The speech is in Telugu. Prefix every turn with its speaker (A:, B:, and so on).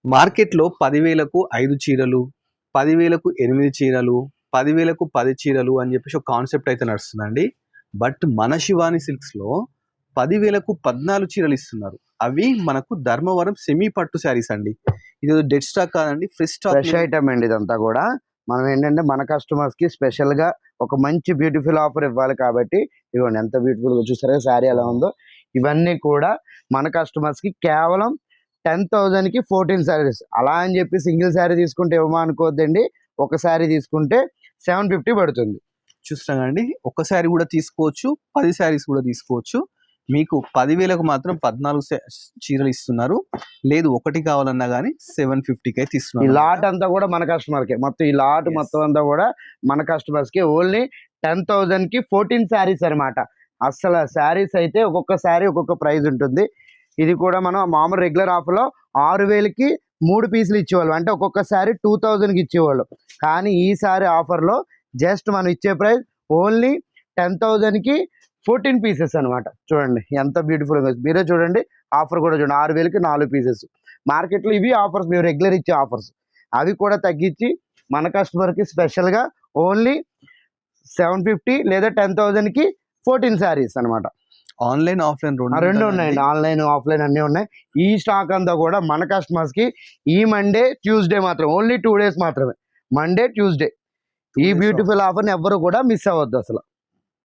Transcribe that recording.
A: మార్కెట్‌లో 10,000కు 5 చీరలు, 10,000కు 8 చీరలు, 10,000కు 10 చీరలు అని చెప్పేసి ఒక కాన్సెప్ట్ అయితే నడుస్తుందండి. బట్ మన శివాని సిల్క్స్‌లో 10,000కు 14 చీరలు ఇస్తున్నారు. అవి మనకు ధర్మవరం సెమీ పట్టు శారీస్ అండి. ఇది డెడ్ స్టాక్ కాదండి, ఫ్రెష్ స్టాక్.
B: ఫ్రెష్ ఐటమ్ అండి ఇదంతా కూడా. మనం ఏంటంటే మన కస్టమర్స్ కి స్పెషల్ గా ఒక మంచి బ్యూటిఫుల్ ఆఫర్ ఇవ్వాలి కాబట్టి ఇదిగోండి ఎంత బ్యూటిఫుల్ గా చూసారా శారీ ఎలా ఉందో. ఇవన్నీ కూడా మన కస్టమర్స్ కి కేవలం 10,000 కి 14 శారీస్. అలా అని చెప్పి సింగిల్ శారీ తీసుకుంటే ఇవ్వమా అనుకోవద్దండి. ఒక శారీ తీసుకుంటే 750 పడుతుంది.
A: చూస్తున్నాం అండి, ఒక శారీ కూడా తీసుకోవచ్చు, 10 శారీస్ కూడా తీసుకోవచ్చు. మీకు 10,000కు మాత్రం 14 చీరలు ఇస్తున్నారు. లేదు ఒకటి కావాలన్నా కానీ 750కి అయితే
B: ఈ
A: ఇస్తున్నారు.
B: లాట్ అంతా కూడా మన కస్టమర్ కి, మొత్తం ఈ లాట్ మొత్తం అంతా కూడా మన కస్టమర్స్ కి ఓన్లీ 10,000 కి 14 శారీస్ అనమాట. అసలు శారీస్ అయితే ఒక్కొక్క శారీ ఒక్కొక్క ప్రైస్ ఉంటుంది. ఇది కూడా మనం మామూలు రెగ్యులర్ ఆఫర్ లో 6,000కి 3 పీసులు ఇచ్చేవాళ్ళు, అంటే ఒక్కొక్క శారీ 2,000కి ఇచ్చేవాళ్ళు. కానీ ఈసారి ఆఫర్ లో జస్ట్ మనం ఇచ్చే ప్రైస్ ఓన్లీ 10,000కి 14 పీసెస్ అనమాట. చూడండి ఎంత బ్యూటిఫుల్ గా, మీరే చూడండి. ఆఫర్ కూడా చూడండి, 6,000కి 4 పీసెస్. మార్కెట్లో ఇవి ఆఫర్స్, మేము రెగ్యులర్ ఇచ్చే ఆఫర్స్. అవి కూడా తగ్గించి మన కస్టమర్కి స్పెషల్గా ఓన్లీ 750 లేదా 10,000కి 14 శారీస్ అనమాట.
A: ఆన్లైన్ ఆఫ్లైన్
B: రెండు ఉన్నాయండి, ఆన్లైన్ ఆఫ్లైన్ అన్నీ ఉన్నాయి. ఈ స్టాక్ అంతా కూడా మన కస్టమర్స్కి ఈ మండే ట్యూస్డే మాత్రం, ఓన్లీ 2 డేస్ మాత్రమే, మండే ట్యూస్డే. ఈ బ్యూటిఫుల్ ఆఫర్ని ఎవ్వరు కూడా మిస్ అవ్వద్దు అసలు.